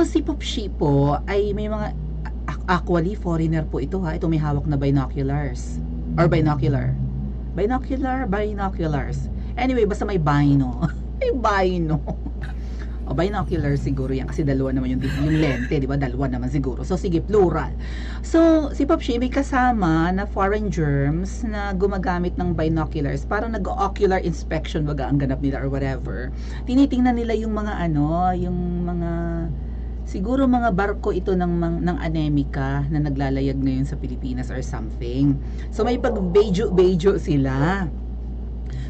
So, si Popshi po ay may mga actually foreigner po ito ha. Ito may hawak na binoculars or binocular. Binoculars. Anyway, basta may bino. May bino. O binocular siguro yan kasi dalawa naman yung lente, di ba? Dalawa naman siguro. So sige, plural. So si Popshi may kasama na foreign germs na gumagamit ng binoculars, parang nag-ocular inspection baga ang ganap nila or whatever. Tinitingnan nila yung mga yung mga siguro mga barko ito ng anemika na naglalayag ngayon sa Pilipinas or something. So may pag-bejo sila.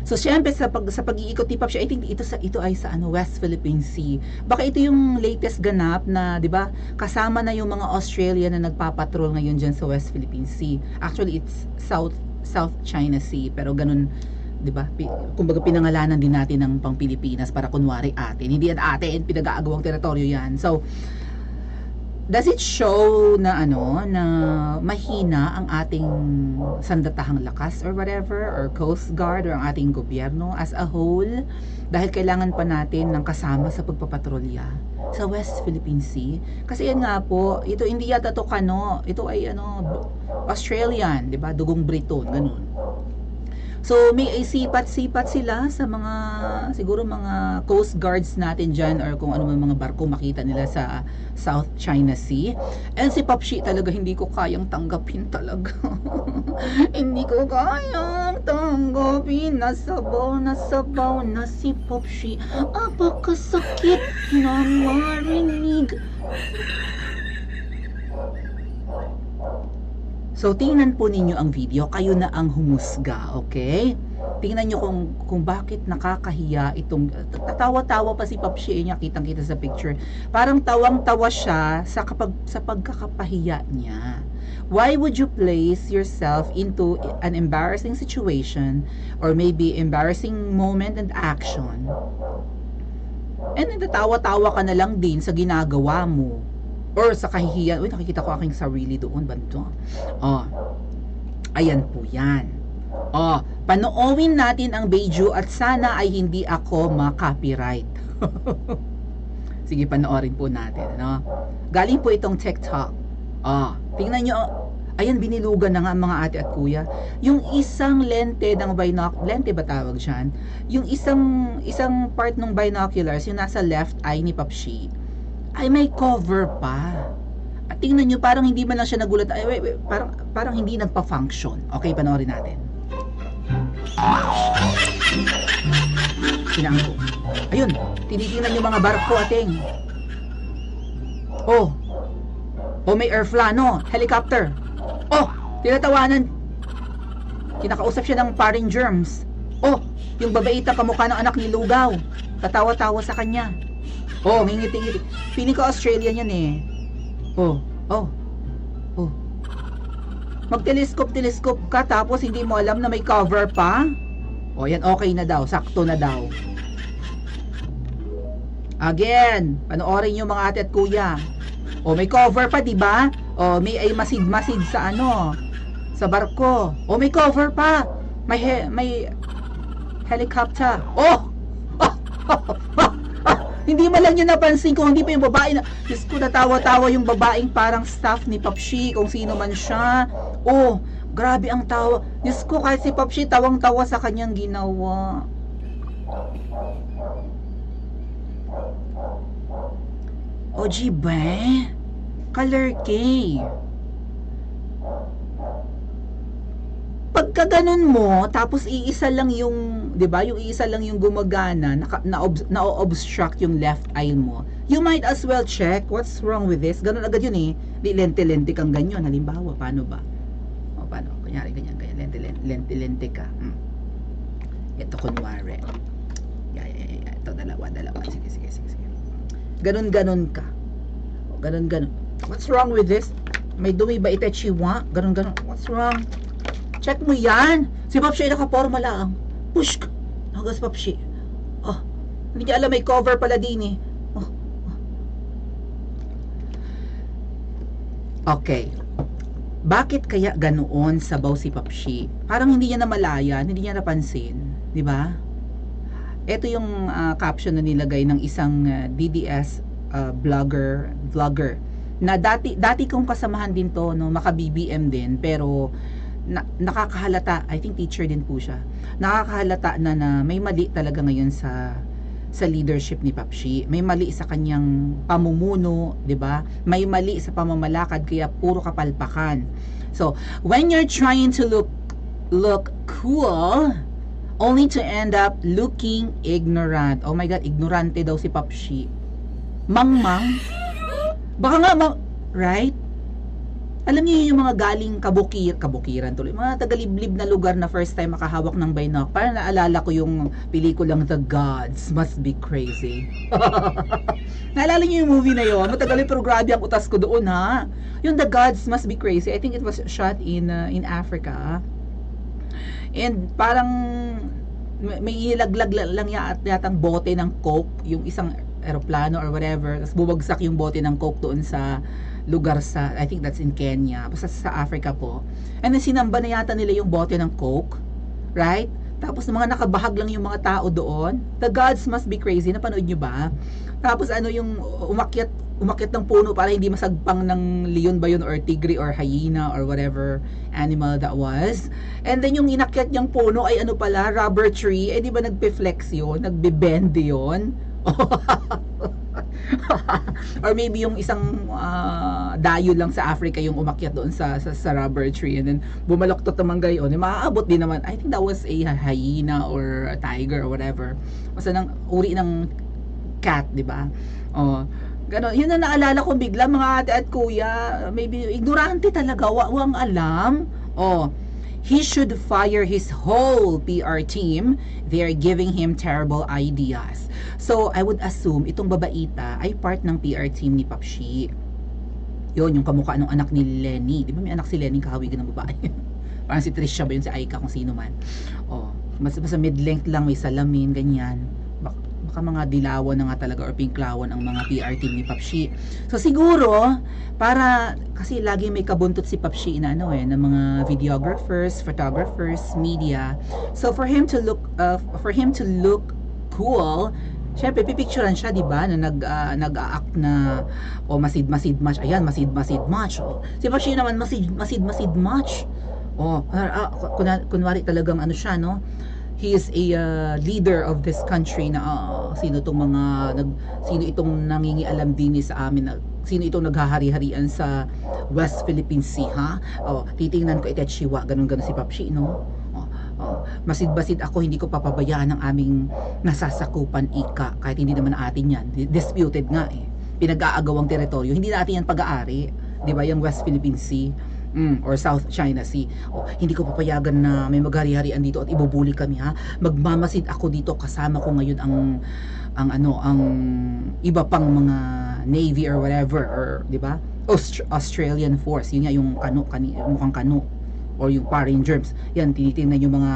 So syempre sa pag-iikot ni Popshi, I think ito ay sa West Philippine Sea. Baka ito yung latest ganap na, 'di ba? Kasama na yung mga Australia na nagpapatrol ngayon diyan sa West Philippine Sea. Actually, it's South China Sea, pero ganun, 'di ba? Kumbaga pinangalanan din natin ng pang Pilipinas para kunwari atin. Hindi yan atin, pinag-aagawang teritoryo 'yan. So does it show na na mahina ang ating sandatahang lakas or whatever, or Coast Guard or ang ating gobyerno as a whole, dahil kailangan pa natin ng kasama sa pagpapatrolya sa West Philippine Sea? Kasi yan nga po, ito hindi yata to ito ay Australian, 'di ba? Dugong Briton, ganun. So may sipat-sipat sila sa mga siguro mga coast guards natin dyan or kung ano man mga barko makita nila sa South China Sea. And si Popshi talaga hindi ko kayang tanggapin talaga. Hindi ko kayang tanggapin. Nasabaw na si Popshi. Apakasakit na marinig. So, tingnan po ninyo ang video. Kayo na ang humusga, okay? Tingnan nyo kung bakit nakakahiya itong... Tawa-tawa pa si Popshi niya, kitang-kita sa picture. Parang tawang-tawa siya sa pagkakapahiya niya. Why would you place yourself into an embarrassing situation or maybe embarrassing moment and action? And natatawa-tawa ka na lang din sa ginagawa mo. Or sa kahihiyan. Uy, nakikita ko aking sarili doon. Banto. Ayan po yan. Panoorin natin ang video at sana ay hindi ako ma-copyright. Sige, panoorin po natin. Galing po itong TikTok. Tingnan nyo. Ayan, binilugan na nga mga ate at kuya. Yung isang lente ng lente ba tawag dyan? Yung isang part ng binoculars, yung nasa left eye ni Popshi, ay may cover pa. At tingnan nyo, parang hindi man lang siya nagulat. Parang hindi nagpa-function. Okay, panoorin natin. Tinaan ko. Ayun, tinitingnan nyo mga barko ating. May airplano, helicopter. Tinatawanan. Kinakausap siya ng foreign germs. Yung babaita kamukha ng anak ni Lugaw. Tatawa-tawa sa kanya. Ngingiti-ngiti. Feeling ko Australian yan eh. Magteleskop ka tapos hindi mo alam na may cover pa? Yan, okay na daw. Sakto na daw. Again, panoorin nyo mga ate at kuya. May cover pa, di ba? May ay masid-masid sa sa barko. May cover pa. May helicopter. Hindi man lang yun napansin kung hindi pa yung babae na, Diyos ko, natawa-tawa yung babaeng parang staff ni Popshi, kung sino man siya. Grabe ang tawa. Diyos ko, kahit si Popshi, tawang-tawa sa kanyang ginawa. Ba? Color K. Pagka ganun mo, tapos iisa lang yung, 'di ba? Yung iisa lang yung gumagana, na-obstruct yung left eye mo. You might as well check what's wrong with this. Ganun agad yun eh. Di lente-lente kang ganyan. Halimbawa, paano ba? Paano? Kunyari ganyan, lente-lente ka. Ito kunwari. Ito dalawa. Sige. Ganun ka. Ganun. What's wrong with this? May dumi ba itachiwa? Ganun. What's wrong? Check mo yan. Si Popshi ay nakaporma lang. Push ka. Hagas Popshi. Hindi niya alam may cover pala din eh. Okay. Bakit kaya ganoon sabaw si Popshi? Parang hindi niya namalayan, hindi niya napansin. Di ba? Ito yung caption na nilagay ng isang DDS vlogger na dati kong kasamahan din to, no, maka-BBM din, pero nakakahalata, I think teacher din po siya. Nakakahalata na may mali talaga ngayon sa leadership ni Papshi. May mali sa kanyang pamumuno, 'di ba? May mali sa pamamalakad, kaya puro kapalpakan. So, when you're trying to look cool only to end up looking ignorant. Oh my God, ignorante daw si Papshi. Mangmang. Baka nga, right? Alam niyo yung mga galing kabukiran tuloy, mga tagaliblib na lugar na first time makahawak ng binoc. Parang naalala ko yung pelikulang The Gods Must Be Crazy. Naalala niyo yung movie na yun? Matagal pero grabe ang utas ko doon, ha? Yung The Gods Must Be Crazy, I think it was shot in Africa. And parang may ilaglag lang yatang bote ng coke, yung isang eroplano or whatever, tapos bubagsak yung bote ng coke doon sa lugar sa, I think that's in Kenya, basta sa Africa po. And then sinamba na yata nila yung bote ng coke, right? Tapos mga nakabahag lang yung mga tao doon. The Gods Must Be Crazy, napanood nyo ba? Tapos ano yung umakyat ng puno para hindi masagpang ng leon ba yun or tigre or hyena or whatever animal that was. And then yung inakyat niyang puno ay ano pala, rubber tree. Eh di ba nagpe-flex yun? Nagbe-bend yun? Or maybe yung isang dayo lang sa Africa yung umakyat doon sa rubber tree and then bumaloktot naman gayon. Maaabot din naman. I think that was a hyena or a tiger or whatever. Basta ng uri ng cat, di ba? Oh, ganon. Yun na naalala ko bigla, mga ate at kuya, maybe ignorante talaga, wang alam. Oh, he should fire his whole PR team. They are giving him terrible ideas. So, I would assume itong babaita ay part ng PR team ni Papshi. Yun, yung kamukha ng anak ni Lenny. Di ba may anak si Lenny, kahawigan ng babae? Parang si Trisha ba yun, si Aika, kung sino man. Oh, mas mid-length lang, may salamin, ganyan. Baka mga dilawan na nga talaga or pinklawan ang mga PR team ni Papshi. So siguro para kasi lagi may kabuntot si Papshi na ano na mga videographers, photographers, media. So for him to look cool, syempre pipicturean siya, 'di ba? Na nag-act na masid match. Ayan, masid match. Si Papshi naman masid match. Kunwari talagang ano siya, no? He is a leader of this country na sino itong nangingialam din sa amin, sino itong naghahari-harian sa West Philippine Sea, ha? Titingnan ko Chiwa, ganun si Papshi, no? Masid-basid ako, hindi ko papabayaan ang aming nasasakupan, ika, kahit hindi naman atin yan, disputed nga pinag-aagawang teritoryo, hindi natin yan pag-aari, di ba, yung West Philippine Sea or South China Sea. Hindi ko papayagan na may maghari-harian dito at ibubuli kami, ha. Magmamasid ako dito, kasama ko ngayon ang iba pang mga navy or whatever, or di ba? Australian force. Yun nga yung mukhang kano or yung foreign germs. Yan, tinitingnan yung mga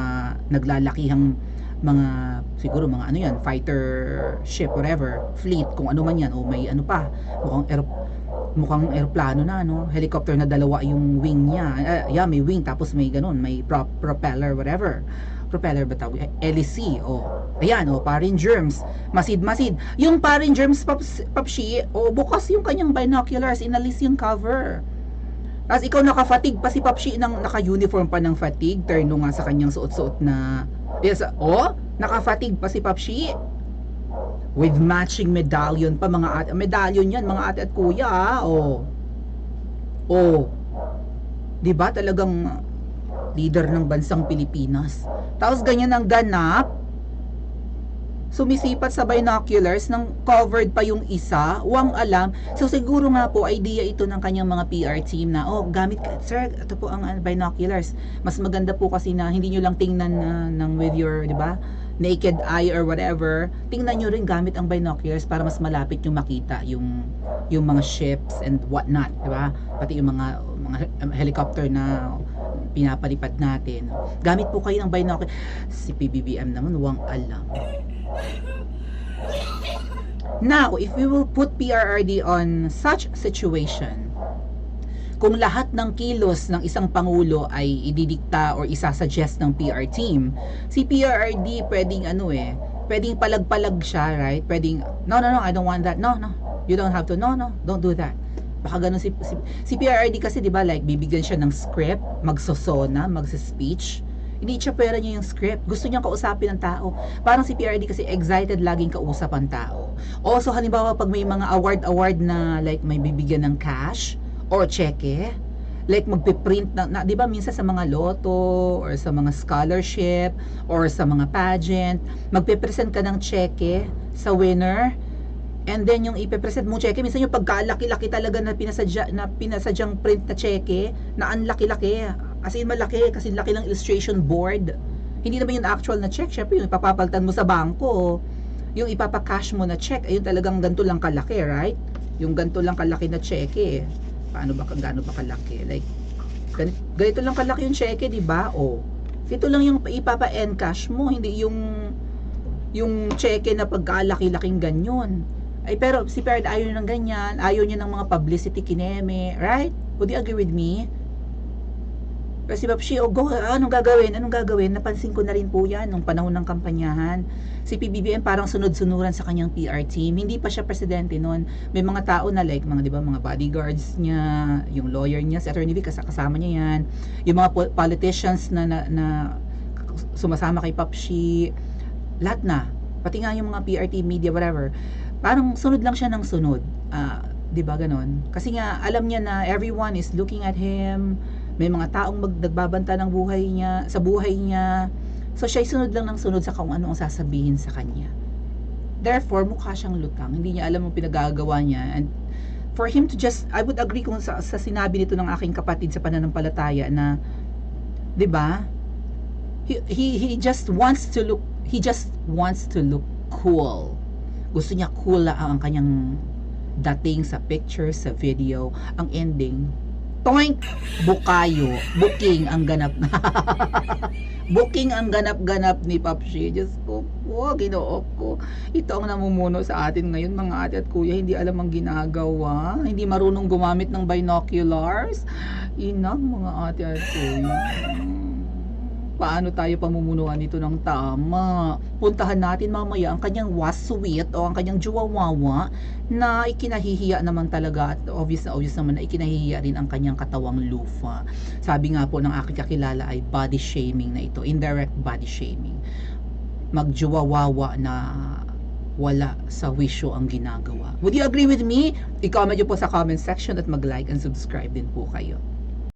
naglalakihang mga siguro mga ano yan, fighter ship, whatever, fleet, kung ano man yan, o may ano pa, mukhang aeroplano na, no? Helicopter na dalawa yung wing niya. May wing, tapos may ganun, may propeller, whatever. Propeller ba tawag? LEC, ayan, foreign germs. Masid. Yung foreign germs, Papshi, bukas yung kanyang binoculars, inalis yung cover. Tapos ikaw naka-fatigue pa si Papshi, naka-uniform pa ng fatigue, terno nga sa kanyang suot-suot na, naka-fatigue pa si Papshi. With matching medallion pa, medallion yan, mga ate at kuya, diba talagang leader ng bansang Pilipinas, tapos ganyan ang ganap, sumisipat sa binoculars nang covered pa yung isa, wang alam. So siguro nga po idea ito ng kanyang mga PR team na gamit ka, sir, ito po ang binoculars, mas maganda po kasi na hindi nyo lang tingnan ng with your, diba, naked eye or whatever, tingnan nyo rin gamit ang binoculars para mas malapit yung makita yung mga ships and whatnot, diba? Pati yung mga helicopter na pinapalipad natin. Gamit po kayo ng binoculars. Si PBBM naman, wang alam. Now, if we will put PRRD on such situation, kung lahat ng kilos ng isang pangulo ay ididikta or isasuggest ng PR team, si PRRD pwedeng pwedeng palag-palag siya, right? Pwedeng, no, I don't want that. No. You don't have to, no, don't do that. Baka ganun si PRRD kasi, di ba, like, bibigyan siya ng script, magsosona, magsa-speech. Hindi siya pera niya yung script. Gusto niyang kausapin ng tao. Parang si PRD kasi excited laging kausap ang tao. Also, halimbawa, pag may mga award na, like, may bibigyan ng cash or cheque, like magpiprint na di ba minsan sa mga loto or sa mga scholarship or sa mga pageant, magpipresent ka ng cheque sa winner, and then yung ipepresent mo cheque, minsan yung pagkalaki-laki talaga na pinasadyang print na cheque, na ang laki-laki, as in malaki, kasi laki ng illustration board. Hindi naman yung actual na check, syempre yung ipapapaltan mo sa bangko, yung ipapakash mo na check, ayun talagang ganito lang kalaki, right? Yung ganito lang kalaki na cheque, gaano ba kalaki? Like, ganito lang kalaki yung cheque, di ba? O, ito lang yung ipapa-encash mo, hindi yung cheque na pagkalaki-laking ganyan. Ay, pero si Perd ayaw niya ng ganyan, ayaw niya ng mga publicity kineme, right? Would you agree with me? Pero si Papshi, anong gagawin? Napansin ko na rin po yan nung panahon ng kampanyahan. Si PBBM parang sunod-sunuran sa kanyang PR team. Hindi pa siya presidente noon. May mga tao na like, mga, di ba, mga bodyguards niya, yung lawyer niya, si Attorney Vic, kasama niya yan. Yung mga politicians na sumasama kay Papshi, lahat na. Pati nga yung mga PR team, media, whatever. Parang sunod lang siya ng sunod. Di ba ganon? Kasi nga, alam niya na everyone is looking at him. May mga taong nagbabanta ng buhay niya, sa buhay niya. So, siya'y sunod lang ng sunod sa kung ano ang sasabihin sa kanya. Therefore, mukha siyang lutang. Hindi niya alam ang pinagagawa niya. And for him to just, I would agree kung sa sinabi nito ng aking kapatid sa pananampalataya na, di ba? He just wants to look cool. Gusto niya cool ang kanyang dating sa picture, sa video. Ang ending, toink! Bukayo. Booking ang ganap. Booking ang ganap-ganap ni Papshi. Diyos ko po, Ginoo ko. Ito ang namumuno sa atin ngayon, mga ate at kuya. Hindi alam ang ginagawa. Hindi marunong gumamit ng binoculars. Inang mga ate at kuya. Paano tayo pamumunuan nito ng tama? Puntahan natin mamaya ang kanyang waswit o ang kanyang juwawawa na ikinahihiya naman talaga, at obvious naman na ikinahihiya rin ang kanyang katawang lufa. Sabi nga po ng aking kakilala ay body shaming na ito, indirect body shaming. Magjuwawawa na wala sa wisyo ang ginagawa. Would you agree with me? I-comment nyo po sa comment section at mag-like and subscribe din po kayo.